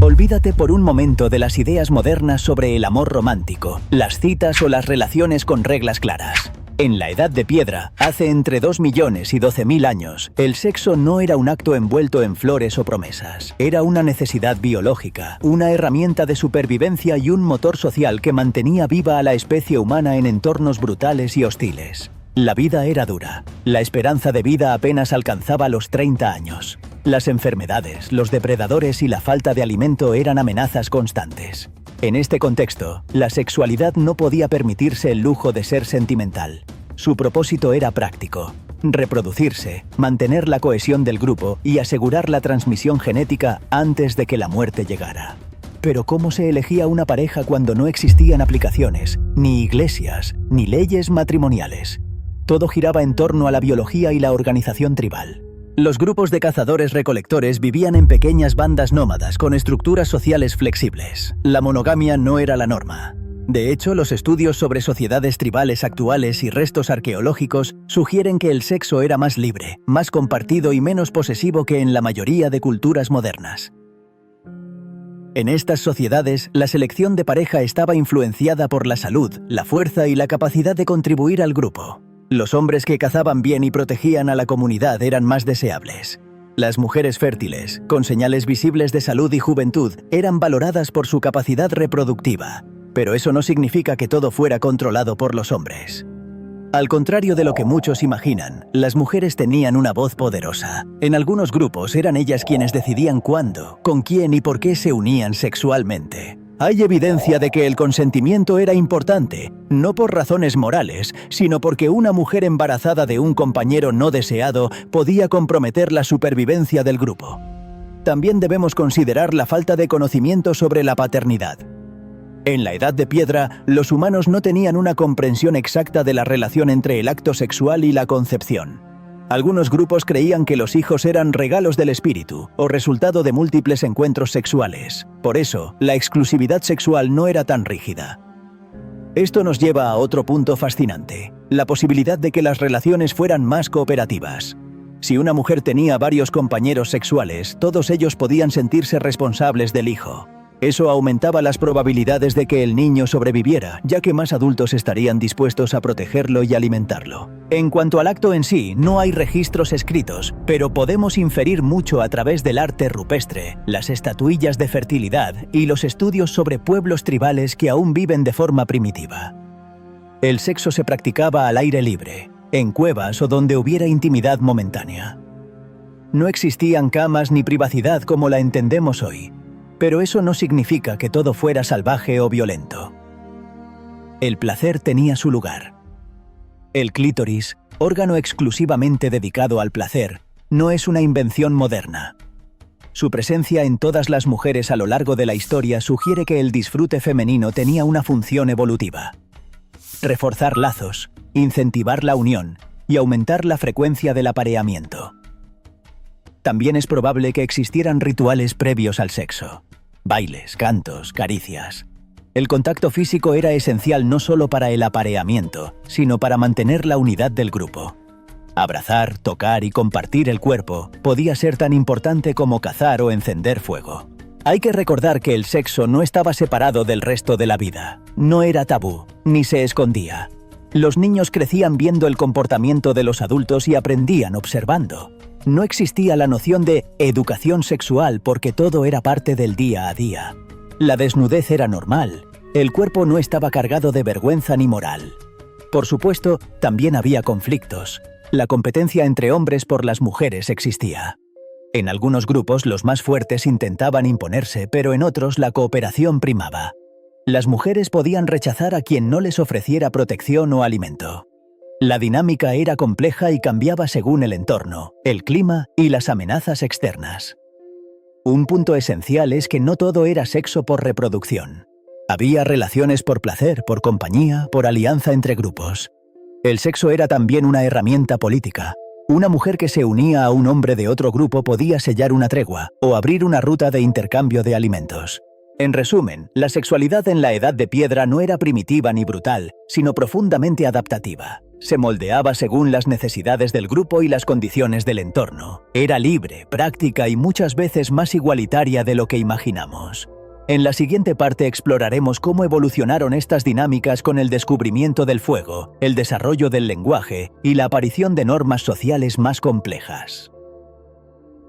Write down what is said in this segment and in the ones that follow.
Olvídate por un momento de las ideas modernas sobre el amor romántico, las citas o las relaciones con reglas claras. En la Edad de Piedra, hace entre 2 millones y 12.000 años, el sexo no era un acto envuelto en flores o promesas. Era una necesidad biológica, una herramienta de supervivencia y un motor social que mantenía viva a la especie humana en entornos brutales y hostiles. La vida era dura. La esperanza de vida apenas alcanzaba los 30 años. Las enfermedades, los depredadores y la falta de alimento eran amenazas constantes. En este contexto, la sexualidad no podía permitirse el lujo de ser sentimental. Su propósito era práctico: reproducirse, mantener la cohesión del grupo y asegurar la transmisión genética antes de que la muerte llegara. Pero ¿cómo se elegía una pareja cuando no existían aplicaciones, ni iglesias, ni leyes matrimoniales? Todo giraba en torno a la biología y la organización tribal. Los grupos de cazadores-recolectores vivían en pequeñas bandas nómadas con estructuras sociales flexibles. La monogamia no era la norma. De hecho, los estudios sobre sociedades tribales actuales y restos arqueológicos sugieren que el sexo era más libre, más compartido y menos posesivo que en la mayoría de culturas modernas. En estas sociedades, la selección de pareja estaba influenciada por la salud, la fuerza y la capacidad de contribuir al grupo. Los hombres que cazaban bien y protegían a la comunidad eran más deseables. Las mujeres fértiles, con señales visibles de salud y juventud, eran valoradas por su capacidad reproductiva. Pero eso no significa que todo fuera controlado por los hombres. Al contrario de lo que muchos imaginan, las mujeres tenían una voz poderosa. En algunos grupos eran ellas quienes decidían cuándo, con quién y por qué se unían sexualmente. Hay evidencia de que el consentimiento era importante, no por razones morales, sino porque una mujer embarazada de un compañero no deseado podía comprometer la supervivencia del grupo. También debemos considerar la falta de conocimiento sobre la paternidad. En la Edad de Piedra, los humanos no tenían una comprensión exacta de la relación entre el acto sexual y la concepción. Algunos grupos creían que los hijos eran regalos del espíritu o resultado de múltiples encuentros sexuales. Por eso, la exclusividad sexual no era tan rígida. Esto nos lleva a otro punto fascinante: la posibilidad de que las relaciones fueran más cooperativas. Si una mujer tenía varios compañeros sexuales, todos ellos podían sentirse responsables del hijo. Eso aumentaba las probabilidades de que el niño sobreviviera, ya que más adultos estarían dispuestos a protegerlo y alimentarlo. En cuanto al acto en sí, no hay registros escritos, pero podemos inferir mucho a través del arte rupestre, las estatuillas de fertilidad y los estudios sobre pueblos tribales que aún viven de forma primitiva. El sexo se practicaba al aire libre, en cuevas o donde hubiera intimidad momentánea. No existían camas ni privacidad como la entendemos hoy. Pero eso no significa que todo fuera salvaje o violento. El placer tenía su lugar. El clítoris, órgano exclusivamente dedicado al placer, no es una invención moderna. Su presencia en todas las mujeres a lo largo de la historia sugiere que el disfrute femenino tenía una función evolutiva: reforzar lazos, incentivar la unión y aumentar la frecuencia del apareamiento. También es probable que existieran rituales previos al sexo: bailes, cantos, caricias. El contacto físico era esencial no solo para el apareamiento, sino para mantener la unidad del grupo. Abrazar, tocar y compartir el cuerpo podía ser tan importante como cazar o encender fuego. Hay que recordar que el sexo no estaba separado del resto de la vida. No era tabú, ni se escondía. Los niños crecían viendo el comportamiento de los adultos y aprendían observando. No existía la noción de educación sexual porque todo era parte del día a día. La desnudez era normal. El cuerpo no estaba cargado de vergüenza ni moral. Por supuesto, también había conflictos. La competencia entre hombres por las mujeres existía. En algunos grupos los más fuertes intentaban imponerse, pero en otros la cooperación primaba. Las mujeres podían rechazar a quien no les ofreciera protección o alimento. La dinámica era compleja y cambiaba según el entorno, el clima y las amenazas externas. Un punto esencial es que no todo era sexo por reproducción. Había relaciones por placer, por compañía, por alianza entre grupos. El sexo era también una herramienta política. Una mujer que se unía a un hombre de otro grupo podía sellar una tregua o abrir una ruta de intercambio de alimentos. En resumen, la sexualidad en la Edad de Piedra no era primitiva ni brutal, sino profundamente adaptativa. Se moldeaba según las necesidades del grupo y las condiciones del entorno. Era libre, práctica y muchas veces más igualitaria de lo que imaginamos. En la siguiente parte exploraremos cómo evolucionaron estas dinámicas con el descubrimiento del fuego, el desarrollo del lenguaje y la aparición de normas sociales más complejas.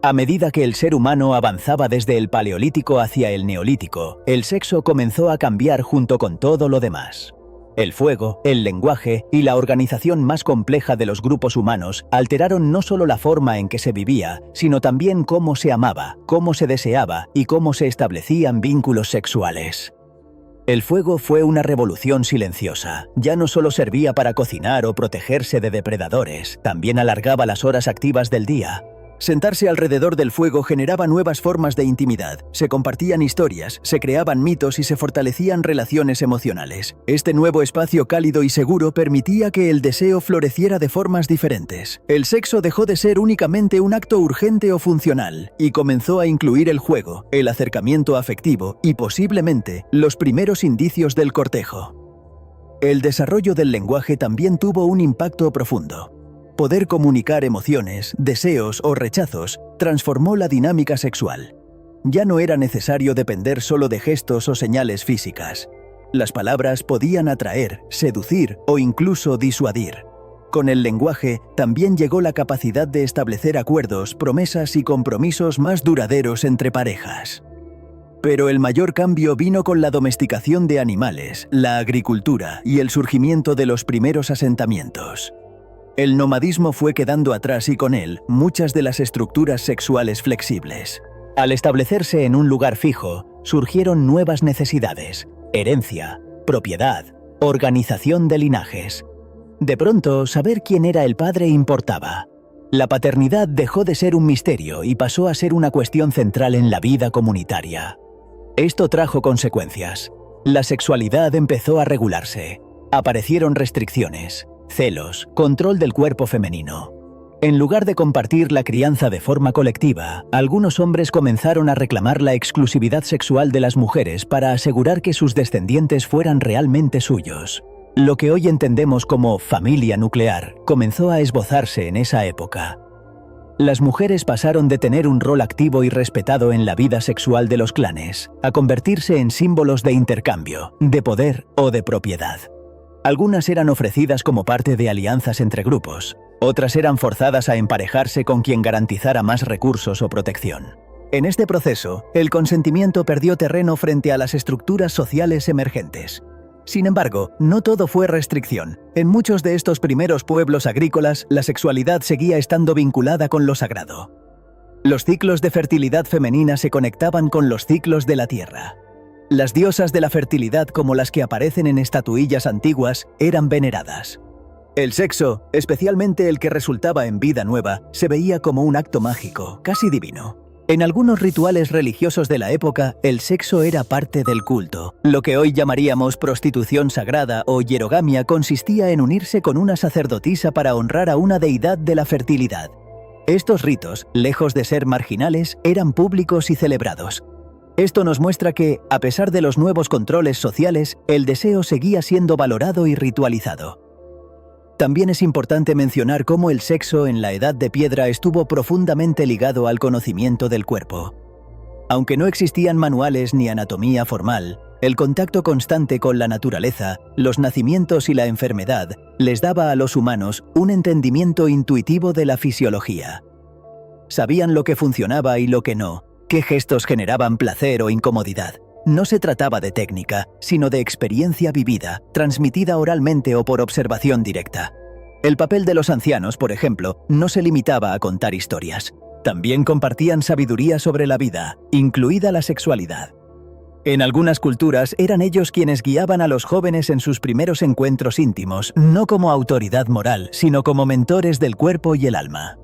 A medida que el ser humano avanzaba desde el Paleolítico hacia el Neolítico, el sexo comenzó a cambiar junto con todo lo demás. El fuego, el lenguaje y la organización más compleja de los grupos humanos alteraron no solo la forma en que se vivía, sino también cómo se amaba, cómo se deseaba y cómo se establecían vínculos sexuales. El fuego fue una revolución silenciosa. Ya no solo servía para cocinar o protegerse de depredadores, también alargaba las horas activas del día. Sentarse alrededor del fuego generaba nuevas formas de intimidad, se compartían historias, se creaban mitos y se fortalecían relaciones emocionales. Este nuevo espacio cálido y seguro permitía que el deseo floreciera de formas diferentes. El sexo dejó de ser únicamente un acto urgente o funcional y comenzó a incluir el juego, el acercamiento afectivo y posiblemente los primeros indicios del cortejo. El desarrollo del lenguaje también tuvo un impacto profundo. Poder comunicar emociones, deseos o rechazos transformó la dinámica sexual. Ya no era necesario depender solo de gestos o señales físicas. Las palabras podían atraer, seducir o incluso disuadir. Con el lenguaje también llegó la capacidad de establecer acuerdos, promesas y compromisos más duraderos entre parejas. Pero el mayor cambio vino con la domesticación de animales, la agricultura y el surgimiento de los primeros asentamientos. El nomadismo fue quedando atrás y con él muchas de las estructuras sexuales flexibles. Al establecerse en un lugar fijo, surgieron nuevas necesidades: herencia, propiedad, organización de linajes. De pronto, saber quién era el padre importaba. La paternidad dejó de ser un misterio y pasó a ser una cuestión central en la vida comunitaria. Esto trajo consecuencias. La sexualidad empezó a regularse. Aparecieron restricciones, celos, control del cuerpo femenino. En lugar de compartir la crianza de forma colectiva, algunos hombres comenzaron a reclamar la exclusividad sexual de las mujeres para asegurar que sus descendientes fueran realmente suyos. Lo que hoy entendemos como familia nuclear comenzó a esbozarse en esa época. Las mujeres pasaron de tener un rol activo y respetado en la vida sexual de los clanes a convertirse en símbolos de intercambio, de poder o de propiedad. Algunas eran ofrecidas como parte de alianzas entre grupos, otras eran forzadas a emparejarse con quien garantizara más recursos o protección. En este proceso, el consentimiento perdió terreno frente a las estructuras sociales emergentes. Sin embargo, no todo fue restricción. En muchos de estos primeros pueblos agrícolas, la sexualidad seguía estando vinculada con lo sagrado. Los ciclos de fertilidad femenina se conectaban con los ciclos de la tierra. Las diosas de la fertilidad, como las que aparecen en estatuillas antiguas, eran veneradas. El sexo, especialmente el que resultaba en vida nueva, se veía como un acto mágico, casi divino. En algunos rituales religiosos de la época, el sexo era parte del culto. Lo que hoy llamaríamos prostitución sagrada o hierogamia consistía en unirse con una sacerdotisa para honrar a una deidad de la fertilidad. Estos ritos, lejos de ser marginales, eran públicos y celebrados. Esto nos muestra que, a pesar de los nuevos controles sociales, el deseo seguía siendo valorado y ritualizado. También es importante mencionar cómo el sexo en la Edad de Piedra estuvo profundamente ligado al conocimiento del cuerpo. Aunque no existían manuales ni anatomía formal, el contacto constante con la naturaleza, los nacimientos y la enfermedad les daba a los humanos un entendimiento intuitivo de la fisiología. Sabían lo que funcionaba y lo que no, qué gestos generaban placer o incomodidad. No se trataba de técnica, sino de experiencia vivida, transmitida oralmente o por observación directa. El papel de los ancianos, por ejemplo, no se limitaba a contar historias. También compartían sabiduría sobre la vida, incluida la sexualidad. En algunas culturas eran ellos quienes guiaban a los jóvenes en sus primeros encuentros íntimos, no como autoridad moral, sino como mentores del cuerpo y el alma.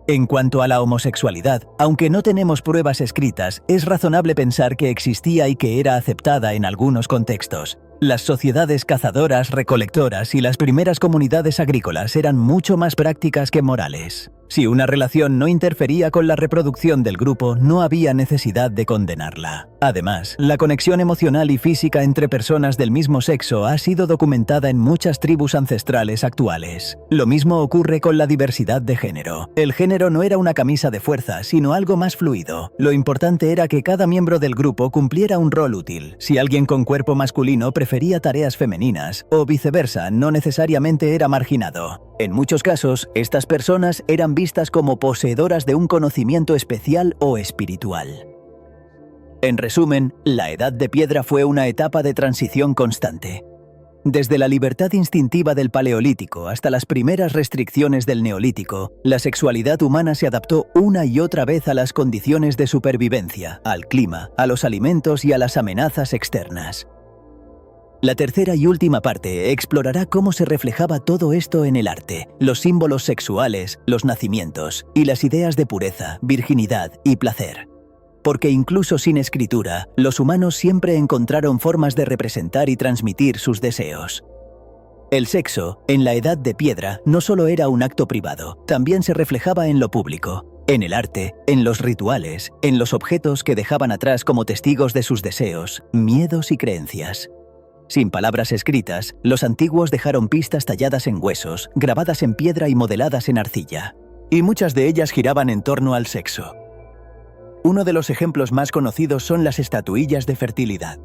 En cuanto a la homosexualidad, aunque no tenemos pruebas escritas, es razonable pensar que existía y que era aceptada en algunos contextos. Las sociedades cazadoras, recolectoras y las primeras comunidades agrícolas eran mucho más prácticas que morales. Si una relación no interfería con la reproducción del grupo, no había necesidad de condenarla. Además, la conexión emocional y física entre personas del mismo sexo ha sido documentada en muchas tribus ancestrales actuales. Lo mismo ocurre con la diversidad de género. El género no era una camisa de fuerza, sino algo más fluido. Lo importante era que cada miembro del grupo cumpliera un rol útil. Si alguien con cuerpo masculino prefería tareas femeninas, o viceversa, no necesariamente era marginado. En muchos casos, estas personas eran vistas como poseedoras de un conocimiento especial o espiritual. En resumen, la Edad de Piedra fue una etapa de transición constante. Desde la libertad instintiva del Paleolítico hasta las primeras restricciones del Neolítico, la sexualidad humana se adaptó una y otra vez a las condiciones de supervivencia, al clima, a los alimentos y a las amenazas externas. La tercera y última parte explorará cómo se reflejaba todo esto en el arte, los símbolos sexuales, los nacimientos y las ideas de pureza, virginidad y placer. Porque incluso sin escritura, los humanos siempre encontraron formas de representar y transmitir sus deseos. El sexo, en la Edad de Piedra, no solo era un acto privado, también se reflejaba en lo público, en el arte, en los rituales, en los objetos que dejaban atrás como testigos de sus deseos, miedos y creencias. Sin palabras escritas, los antiguos dejaron pistas talladas en huesos, grabadas en piedra y modeladas en arcilla. Y muchas de ellas giraban en torno al sexo. Uno de los ejemplos más conocidos son las estatuillas de fertilidad.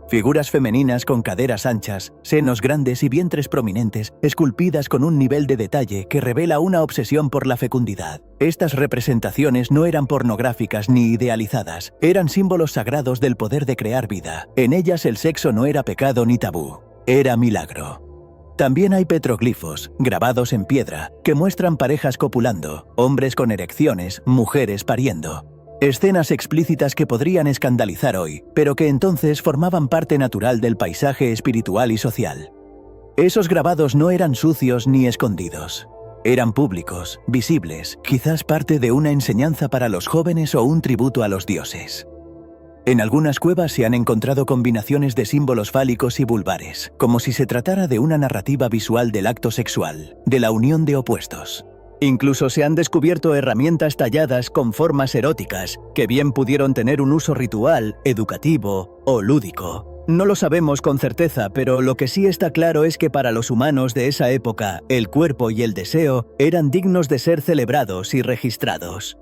Figuras femeninas con caderas anchas, senos grandes y vientres prominentes, esculpidas con un nivel de detalle que revela una obsesión por la fecundidad. Estas representaciones no eran pornográficas ni idealizadas, eran símbolos sagrados del poder de crear vida. En ellas el sexo no era pecado ni tabú, era milagro. También hay petroglifos, grabados en piedra, que muestran parejas copulando, hombres con erecciones, mujeres pariendo. Escenas explícitas que podrían escandalizar hoy, pero que entonces formaban parte natural del paisaje espiritual y social. Esos grabados no eran sucios ni escondidos. Eran públicos, visibles, quizás parte de una enseñanza para los jóvenes o un tributo a los dioses. En algunas cuevas se han encontrado combinaciones de símbolos fálicos y vulvares, como si se tratara de una narrativa visual del acto sexual, de la unión de opuestos. Incluso se han descubierto herramientas talladas con formas eróticas, que bien pudieron tener un uso ritual, educativo o lúdico. No lo sabemos con certeza, pero lo que sí está claro es que para los humanos de esa época, el cuerpo y el deseo eran dignos de ser celebrados y registrados.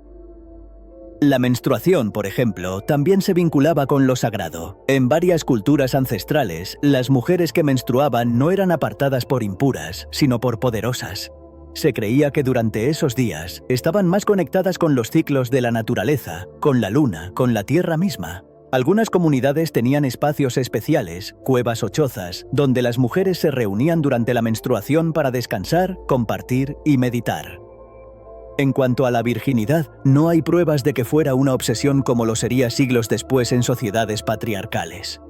La menstruación, por ejemplo, también se vinculaba con lo sagrado. En varias culturas ancestrales, las mujeres que menstruaban no eran apartadas por impuras, sino por poderosas. Se creía que durante esos días estaban más conectadas con los ciclos de la naturaleza, con la luna, con la tierra misma. Algunas comunidades tenían espacios especiales, cuevas o chozas, donde las mujeres se reunían durante la menstruación para descansar, compartir y meditar. En cuanto a la virginidad, no hay pruebas de que fuera una obsesión como lo sería siglos después en sociedades patriarcales.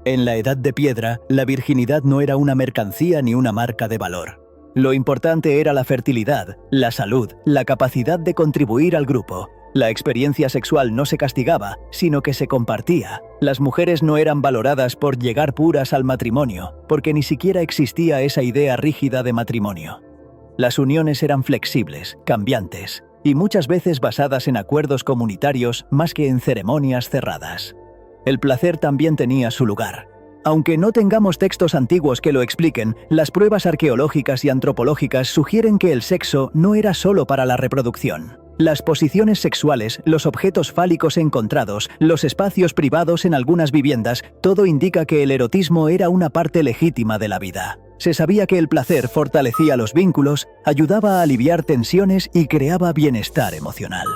En la Edad de Piedra, la virginidad no era una mercancía ni una marca de valor. Lo importante era la fertilidad, la salud, la capacidad de contribuir al grupo. La experiencia sexual no se castigaba, sino que se compartía. Las mujeres no eran valoradas por llegar puras al matrimonio, porque ni siquiera existía esa idea rígida de matrimonio. Las uniones eran flexibles, cambiantes, y muchas veces basadas en acuerdos comunitarios más que en ceremonias cerradas. El placer también tenía su lugar. Aunque no tengamos textos antiguos que lo expliquen, las pruebas arqueológicas y antropológicas sugieren que el sexo no era solo para la reproducción. Las posiciones sexuales, los objetos fálicos encontrados, los espacios privados en algunas viviendas, todo indica que el erotismo era una parte legítima de la vida. Se sabía que el placer fortalecía los vínculos, ayudaba a aliviar tensiones y creaba bienestar emocional.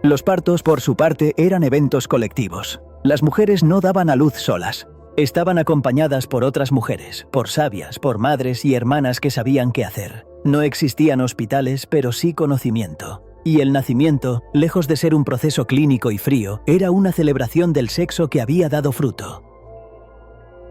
Los partos, por su parte, eran eventos colectivos. Las mujeres no daban a luz solas. Estaban acompañadas por otras mujeres, por sabias, por madres y hermanas que sabían qué hacer. No existían hospitales, pero sí conocimiento. Y el nacimiento, lejos de ser un proceso clínico y frío, era una celebración del sexo que había dado fruto.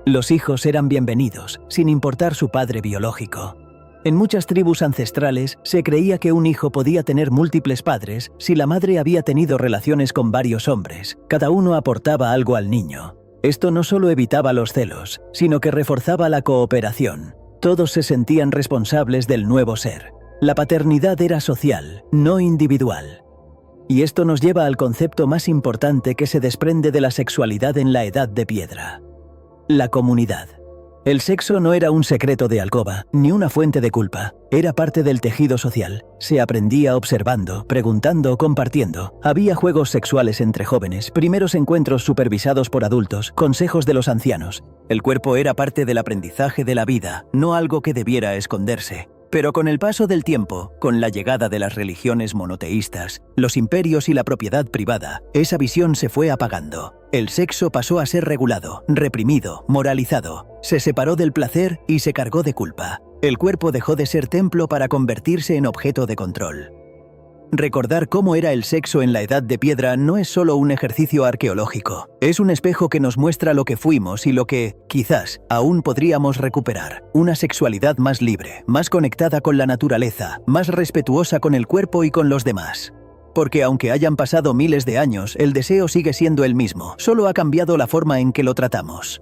Los hijos eran bienvenidos, sin importar su padre biológico. En muchas tribus ancestrales se creía que un hijo podía tener múltiples padres si la madre había tenido relaciones con varios hombres. Cada uno aportaba algo al niño. Esto no solo evitaba los celos, sino que reforzaba la cooperación. Todos se sentían responsables del nuevo ser. La paternidad era social, no individual. Y esto nos lleva al concepto más importante que se desprende de la sexualidad en la Edad de Piedra: la comunidad. El sexo no era un secreto de alcoba, ni una fuente de culpa. Era parte del tejido social. Se aprendía observando, preguntando, compartiendo. Había juegos sexuales entre jóvenes, primeros encuentros supervisados por adultos, consejos de los ancianos. El cuerpo era parte del aprendizaje de la vida, no algo que debiera esconderse. Pero con el paso del tiempo, con la llegada de las religiones monoteístas, los imperios y la propiedad privada, esa visión se fue apagando. El sexo pasó a ser regulado, reprimido, moralizado. Se separó del placer y se cargó de culpa. El cuerpo dejó de ser templo para convertirse en objeto de control. Recordar cómo era el sexo en la Edad de Piedra no es solo un ejercicio arqueológico. Es un espejo que nos muestra lo que fuimos y lo que, quizás, aún podríamos recuperar. Una sexualidad más libre, más conectada con la naturaleza, más respetuosa con el cuerpo y con los demás. Porque aunque hayan pasado miles de años, el deseo sigue siendo el mismo, solo ha cambiado la forma en que lo tratamos.